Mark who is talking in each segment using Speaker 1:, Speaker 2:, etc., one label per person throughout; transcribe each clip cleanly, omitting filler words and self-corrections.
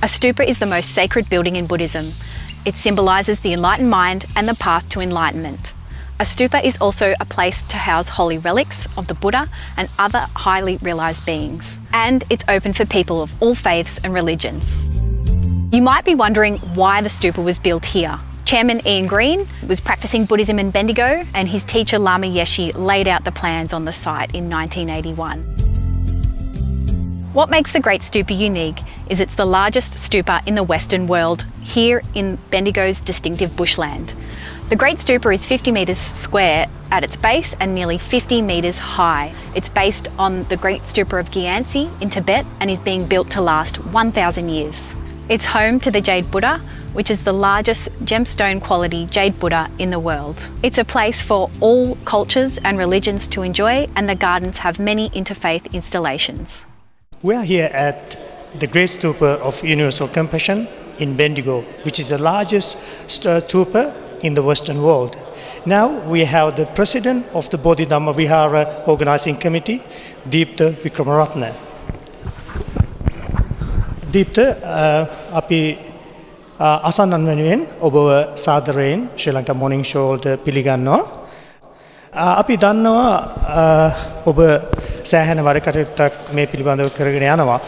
Speaker 1: A stupa is the most sacred building in Buddhism. It symbolises the enlightened mind and the path to enlightenment. A stupa is also a place to house holy relics of the Buddha and other highly realised beings. And it's open for people of all faiths and religions. You might be wondering why the stupa was built here. Chairman Ian Green was practising Buddhism in Bendigo, and his teacher Lama Yeshe laid out the plans on the site in 1981. What makes the Great Stupa unique is it's the largest stupa in the Western world, here in Bendigo's distinctive bushland. The Great Stupa is 50 metres square at its base and nearly 50 metres high. It's based on the Great Stupa of Gyantse in Tibet and is being built to last 1,000 years. It's home to the Jade Buddha, which is the largest gemstone quality Jade Buddha in the world. It's a place for all cultures and religions to enjoy, and the gardens have many interfaith installations.
Speaker 2: We are here at the Great Stupa of Universal Compassion in Bendigo, which is the largest stupa in the Western world. Now we have the president of the Bodhi Dhamma Viharaya Organising Committee, Deepta Vikramaratne. Deepta, api asannan වෙනුවෙන් ඔබව සාදරයෙන් Sri Lanka Morning Show වලට පිළිගන්නවා. අපි දන්නවා ඔබ සෑහෙන වැඩ කටයුත්තක් මේ පිළිබඳව කරගෙන යනවා.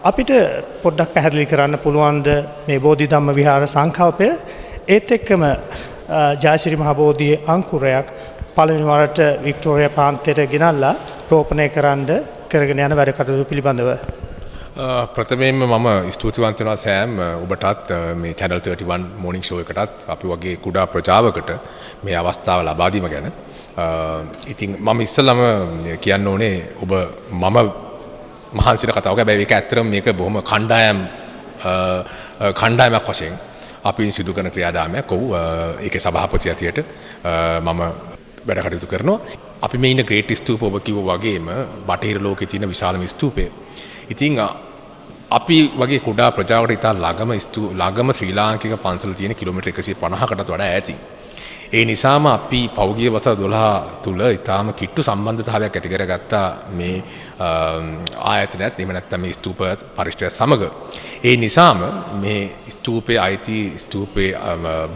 Speaker 2: අපිට පොඩ්ඩක් පැහැදිලි කරන්න පුළුවන්ද මේ බෝධි ධම්ම විහාර සංකල්පය? ඒත් එක්කම ජයශ්‍රී මහ බෝධියේ අංකුරයක් පළවෙනි වරට වික්ටෝරියා ප්‍රාන්තයට ගෙනල්ලා රෝපණය කරන්න කරගෙන යන වැඩ කටයුතු පිළිබඳව.
Speaker 3: ප්‍රථමයෙන්ම මම ස්තුතිවන්ත වෙනවා සෑම් ඔබටත් මේ Channel 31 Morning Show එකටත් අපි වගේ කුඩා ප්‍රජාවකට මේ අවස්ථාව ලබා දීම ගැන. ඉතින් මම ඉස්සෙල්ලාම කියන්න ඕනේ ඔබ මම මහන්සියට කතාවක්. හැබැයි ඒක ඇත්තටම මේක බොහොම කණ්ඩායමක් වශයෙන් අපි සිදු කරන ක්‍රියාදාමයක්. ඔව් ඒකේ සභාපති ඇතියට මම වැඩ කටයුතු කරනවා. අපි මේ ඉන්න Great Stupa ඔබ කිව්වා වගේම බටහිර ලෝකයේ තියෙන විශාලම ස්තූපය. ඉතින් අපි වගේ කුඩා ප්‍රජාවට ඉතා ළඟම ශ්‍රී ලාංකික පන්සල තියෙන කිලෝමීටර් 150කටත් වඩා ඈතින්. ඒ නිසාම අපි පෞද්ගලික වසර 12 තුල ඉතාම කිට්ටු සම්බන්ධතාවයක් ඇති කරගත්තා මේ ආයතනයත් එහෙම නැත්නම් මේ ස්තූප පරිශ්‍රය සමග. ඒ නිසාම මේ ස්තූපයේ අයිති ස්තූපයේ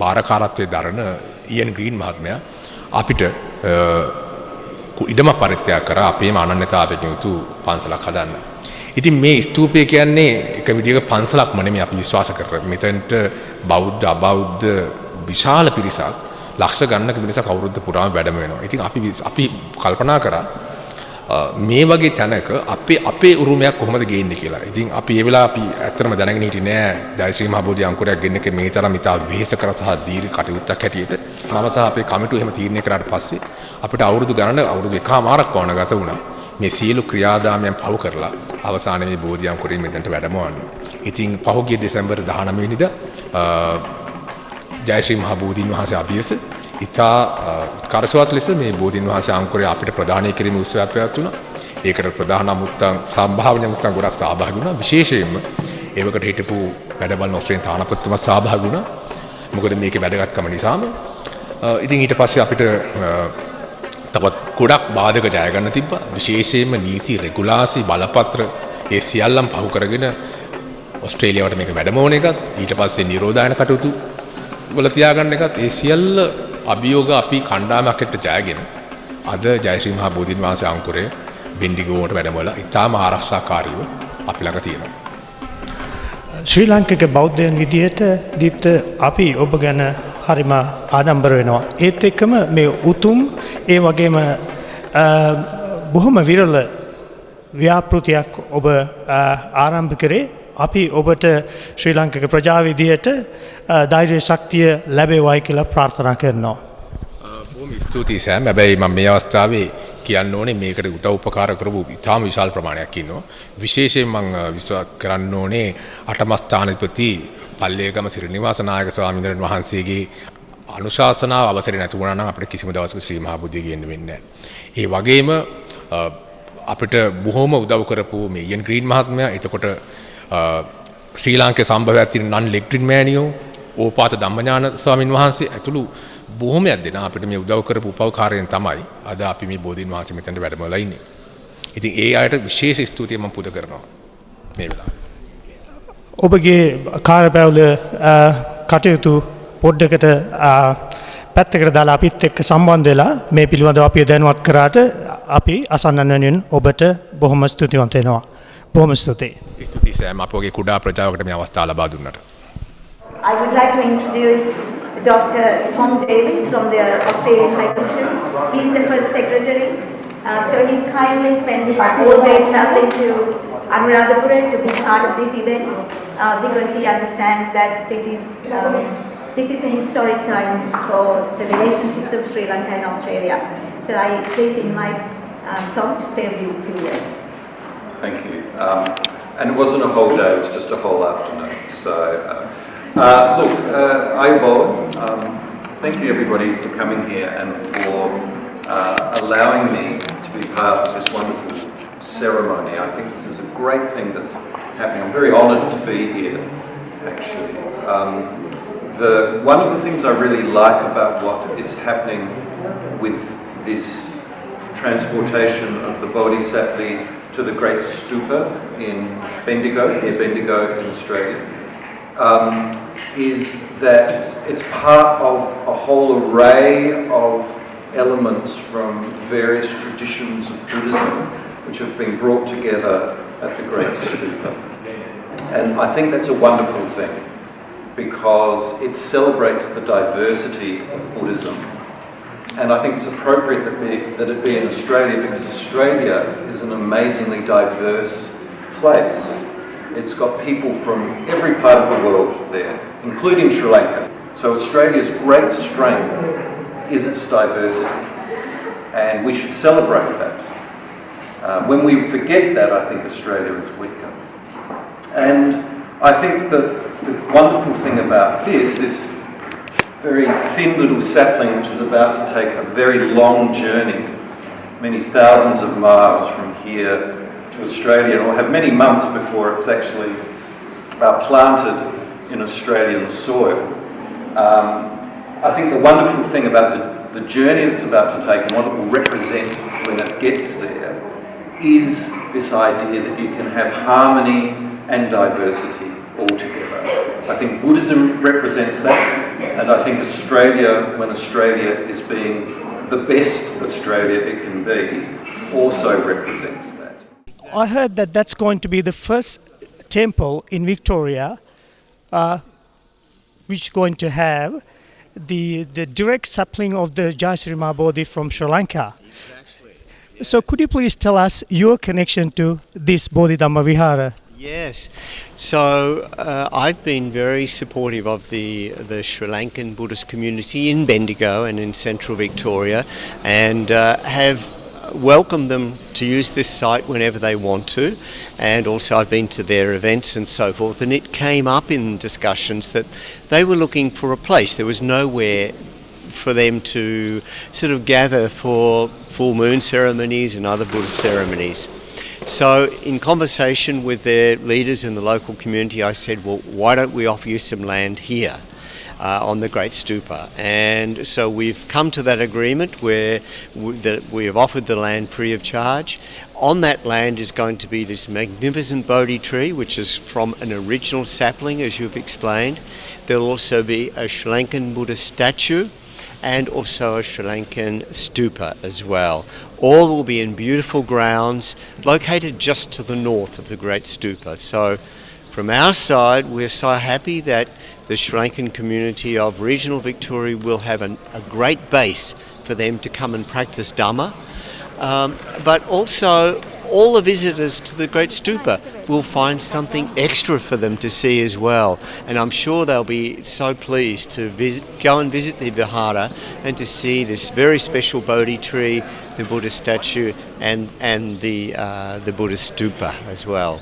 Speaker 3: බාරකාරත්වයේ දරන ඊයන් ග්‍රීන් මහත්මයා අපිට ඉඩම පරිත්‍යාග කරා අපේම අනන්‍යතාවයෙන් යුතු පන්සලක් හදන්න. ඉතින් මේ ස්තූපය කියන්නේ එක විදිහක පන්සලක්ම නෙමෙයි අපි විශ්වාස කරන්නේ. මෙතනට බෞද්ධ අබෞද්ධ විශාල පිරිසක් ලක්ෂ ගණනක මිනිස්සු අවුරුද්ද පුරාම වැඩම වෙනවා. ඉතින් අපි කල්පනා කරා මේ වගේ තැනක අපේ උරුමයක් කොහොමද ගේන්නේ කියලා. ඉතින් අපි ඒ වෙලාව අපි ඇත්තටම දැනගෙන හිටියේ නෑ ජයශ්‍රී මහ බෝධි අංකුරයක් ගෙන්න එක මේ තරම් ඉතා වෙහෙසකර සහ දීර්ඝ කටයුත්තක් හැටියට. මම සහ අපේ කමිටුව එහෙම තීරණය කරාට පස්සේ අපිට අවුරුදු එකමාරක් පවන ගත වුණා. මේ සියලු ක්‍රියාදාමයන් පහු කරලා අවසානයේ මේ බෝධි අංකුරයෙන් මෙතනට වැඩමවන්න. ඉතින් පහුගිය දෙසැම්බර් 19 වෙනිදා ජයශ්‍රී මහ බෝධීන් වහන්සේ අභියස ඉතා කරසවත් ලෙස මේ බෝධීන් වහන්සේ අංකුරය අපිට ප්‍රදානය කිරීමේ උත්සවයක් පැවැත්වුණා. ඒකට ප්‍රධාන මුත්තන් සම්භාවනීය මුත්තන් ගොඩක් සහභාගී වුණා. විශේෂයෙන්ම ඒවකට හිටපු වැඩබලන ඕස්ට්‍රේලියානු තානාපතිතුමා සහභාගී වුණා. මොකද මේකේ වැදගත්කම නිසාම. ඉතින් ඊට පස්සේ අපිට තවත් ගොඩක් බාධක ජය ගන්න තිබ්බා. විශේෂයෙන්ම නීති රෙගුලාසි බලපත්‍ර ඒ සියල්ලම පහු කරගෙන ඕස්ට්‍රේලියාවට මේක වැඩමවන එකත් ඊට පස්සේ නිරෝධායන කටයුතු වල තියාගන්න එකත් ඒ සියල්ල අභියෝග අපි කණ්ඩායමකට ජයගෙන අද ජයශ්‍රී මහ බෝධීන් වහන්සේ අංකුරය බෙන්ඩිගෝවට වැඩමවලා ඉතාම ආරක්ෂාකාරීව අපි ළඟ තියෙනවා.
Speaker 2: ශ්‍රී ලාංකික බෞද්ධයන් විදියට දීප්ත අපි ඔබ ගැන හරිම ආඩම්බර වෙනවා. ඒත් එක්කම මේ උතුම් ඒ වගේම බොහොම විරල ව්‍යාපෘතියක් ඔබ ආරම්භ කරේ. අපි ඔබට ශ්‍රී ලාංකික ප්‍රජාව විදියට ධෛර්ය ශක්තිය ලැබේවායි කියලා ප්‍රාර්ථනා කරනවා.
Speaker 3: බොහොම ස්තුතියි සෑම්. හැබැයි මම මේ අවස්ථාවේ කියන්න ඕනේ මේකට උදව් උපකාර කරපු ඉතාම විශාල ප්‍රමාණයක් ඉන්නවා. විශේෂයෙන් මම විශ්වාස කරන්න ඕනේ අටම ස්ථානාධිපති පල්ලේගම සිරිනිවාස නායක ස්වාමීන් වහන්සේගේ අනුශාසනාව අවසරේ නැති වුණා නම් අපිට කිසිම දවසක ශ්‍රී මහා බුද්ධිය ගේන්න වෙන්නේ නැහැ. ඒ වගේම අපිට බොහොම උදව් කරපු මේ ඉයන් ග්‍රීන් මහත්මයා, එතකොට ශ්‍රී ලාංකේය සම්භවයක් තියෙන නන් ලෙග්ඩ්‍රින් මෑනියෝ, ඕපාත ධම්මඥාන ස්වාමීන් වහන්සේ ඇතුළු බොහොමයක් දෙනා අපිට මේ උදව් කරපු උපකාරයෙන් තමයි අද අපි මේ බෝධීන් වහන්සේ මෙතනට වැඩමවලා ඉන්නේ. ඉතින් ඒ අයට විශේෂ ස්තුතිය මම පුද කරනවා මේ වෙලාවේ.
Speaker 2: ඔබගේ කාර්යබහුල කටයුතු පොඩ්ඩකට පැත්තකට දාලා අපිත් එක්ක සම්බන්ධ වෙලා මේ පිළිබඳව අපි දැනුවත් කරාට අපි අසන්නන් වෙනුවෙන් ඔබට බොහොම ස්තුතිවන්ත වෙනවා. බොහොම ස්තුතියි.
Speaker 3: ස්තුතියි සෑම් අපගේ කුඩා ප්‍රජාවකට මේ අවස්ථාව ලබා දුන්නට.
Speaker 4: I would like to introduce Dr. Tom Davis from the Australian High Commission. He's the first secretary. So he's kindly spent the whole day traveling to Anuradhapura to be part of this event because he understands that this is a historic time for the relationships of Sri Lanka and Australia. So I please invite Tom to say a few words.
Speaker 5: Thank you. And it wasn't a whole day, it was just a whole afternoon. So, look, Ayubowan, thank you everybody for coming here and for allowing me to be part of this wonderful ceremony. I think this is a great thing that's happening. I'm very honoured to be here, actually. One of the things I really like about what is happening with this transportation of the Bodhisattva to the Great Stupa in Bendigo, near Bendigo in Australia, is that it's part of a whole array of elements from various traditions of Buddhism which have been brought together at the Great Stupa. And I think that's a wonderful thing because it celebrates the diversity of Buddhism. And I think it's appropriate that it be in Australia because Australia is an amazingly diverse place. It's got people from every part of the world there, including Sri Lanka. So Australia's great strength is its diversity, and we should celebrate that. When we forget that, I think Australia is weaker. And I think that the wonderful thing about this very thin little sapling which is about to take a very long journey, many thousands of miles from here to Australia, and will have many months before it's actually planted in Australian soil. I think the wonderful thing about the journey it's about to take and what it will represent when it gets there is this idea that you can have harmony and diversity all together. I think Buddhism represents that, and I think Australia, when Australia is being the best Australia it can be, also represents that.
Speaker 2: I heard that that's going to be the first temple in Victoria which is going to have the direct sapling of the Jai Sri Bodhi from Sri Lanka. Exactly. So could you please tell us your connection to this Bodhi Dhamma Vihara?
Speaker 6: Yes, so I've been very supportive of the Sri Lankan Buddhist community in Bendigo and in central Victoria, and have welcomed them to use this site whenever they want to, and also I've been to their events and so forth, and it came up in discussions that they were looking for a place. There was nowhere for them to sort of gather for full moon ceremonies and other Buddhist ceremonies. So in conversation with their leaders in the local community, I said, well, why don't we offer you some land here on the Great Stupa? And so we've come to that agreement where we have offered the land free of charge. On that land is going to be this magnificent Bodhi tree, which is from an original sapling, as you've explained. There'll also be a Sri Lankan Buddhist statue and also a Sri Lankan stupa as well. All will be in beautiful grounds located just to the north of the Great Stupa. So from our side, we're so happy that the Sri Lankan community of regional Victoria will have a great base for them to come and practice Dhamma. But also all the visitors to the Great Stupa will find something extra for them to see as well. And I'm sure they'll be so pleased to go and visit the Viharaya and to see this very special Bodhi tree, the Buddha statue and the Buddhist stupa as well.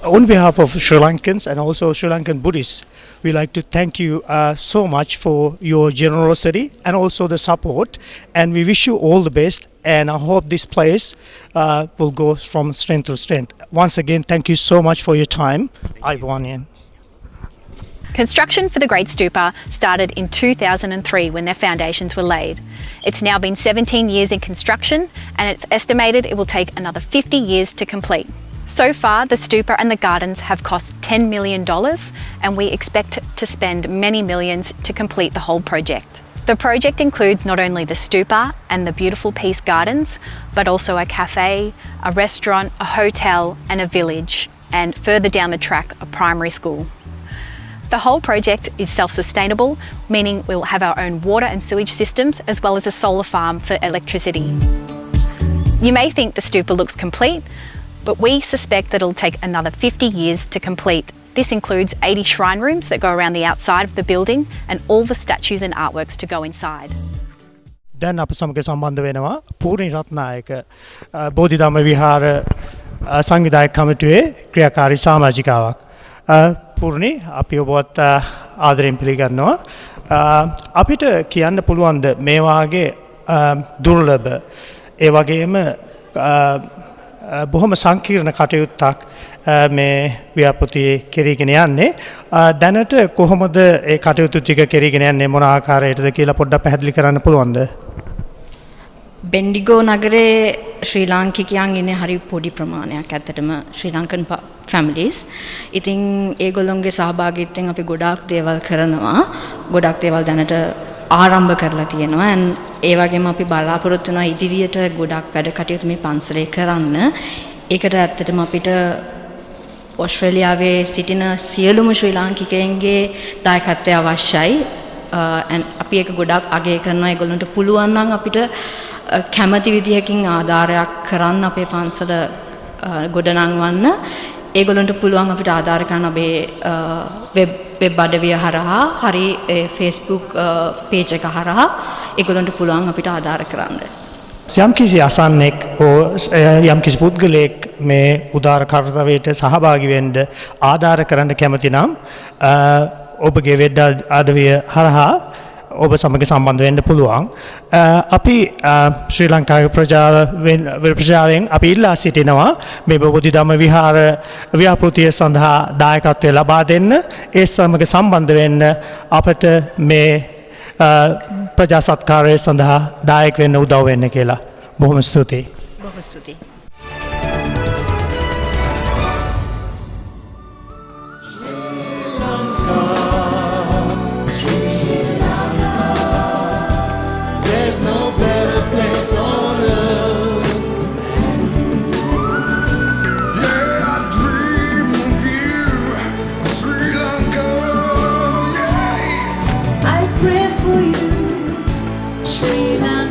Speaker 2: On behalf of Sri Lankans and also Sri Lankan Buddhists, we'd like to thank you so much for your generosity and also the support, and we wish you all the best, and I hope this place will go from strength to strength. Once again, thank you so much for your time. Ayubowan.
Speaker 1: Construction for the Great Stupa started in 2003 when their foundations were laid. It's now been 17 years in construction, and it's estimated it will take another 50 years to complete. So far, the stupa and the gardens have cost $10 million, and we expect to spend many millions to complete the whole project. The project includes not only the stupa and the beautiful peace gardens, but also a cafe, a restaurant, a hotel and a village, and further down the track, a primary school. The whole project is self-sustainable, meaning we'll have our own water and sewage systems, as well as a solar farm for electricity. You may think the stupa looks complete, but we suspect that it'll take another 50 years to complete. This includes 80 shrine rooms that go around the outside of the building and all the statues and artworks to go inside.
Speaker 2: දැන් අප සමග සම්බන්ධ වෙනවා පූර්ණි රත්නායක බෝධි ධම්ම විහාර සංවිධායක කමිටුවේ ක්‍රියාකාරී සමාජිකාවක්. පූර්ණි අපි ඔබවත් ආදරයෙන් පිළිගන්නවා. අපිට කියන්න පුළුවන්ද මේ වාගේ දුර්ලභ ඒ වගේම බොහොම සංකීර්ණ කටයුත්තක් මේ ව්‍යාපෘතියේ කෙරීගෙන යන්නේ දැනට කොහොමද ඒ කටයුතු ටික කෙරීගෙන යන්නේ මොන ආකාරයකටද කියලා පොඩ්ඩක් පැහැදිලි කරන්න පුළුවන්ද?
Speaker 7: Bendigo නගරේ ශ්‍රී ලාංකිකයන් ඉන්නේ හරි පොඩි ප්‍රමාණයක් ඇත්තටම ශ්‍රී ලංකන් families. ඉතින් ඒගොල්ලොන්ගේ සහභාගීත්වයෙන් අපි ගොඩාක් දේවල් කරනවා. ගොඩාක් දේවල් දැනට ආරම්භ කරලා තියෙනවා. and ඒ වගේම අපි බලාපොරොත්තු වෙනවා ඉදිරියට ගොඩාක් වැඩ කටයුතු මේ පන්සලේ කරන්න. ඒකට ඇත්තටම අපිට ඕස්ට්‍රේලියාවේ සිටින සියලුම ශ්‍රී ලාංකිකයන්ගේ දායකත්වය අවශ්‍යයි. and අපි ඒක ගොඩාක් අගය කරනවා. ඒගොල්ලන්ට පුළුවන් නම් අපිට කැමැති විදිහකින් ආධාරයක් කරන්න අපේ පන්සල ගොඩනංවන්න. ඒගොල්ලන්ට පුළුවන් අපිට ආධාර කරන්න අපේ වෙබ් අඩවිය හරහා හරි Facebook page එක හරහා ඒගොල්ලන්ට පුළුවන් අපිට ආධාර කරන්න.
Speaker 2: යම්කිසි අසන්නෙක් යම්කිසි පුද්ගලයෙක් මේ උදාර කර්තව්‍යයට සහභාගී වෙන්න ආධාර කරන්න කැමති නම් ඔබගේ වෙබ් අඩවිය හරහා ඔබ සමග සම්බන්ධ වෙන්න පුළුවන්. අපි ශ්‍රී ලංකාවේ ප්‍රජාවෙන් අපි ඉල්ලා සිටිනවා මේ බෝධි ධම්ම විහාර ව්‍යාපෘතිය සඳහා දායකත්වය ලබා දෙන්න. ඒ සමග සම්බන්ධ වෙන්න අපට මේ ප්‍රජා සත්කාරය සඳහා දායක වෙන්න උදව් වෙන්න කියලා. බොහොම ස්තුතියි.
Speaker 7: බොහොම ස්තුතියි.
Speaker 8: Sri Lankan.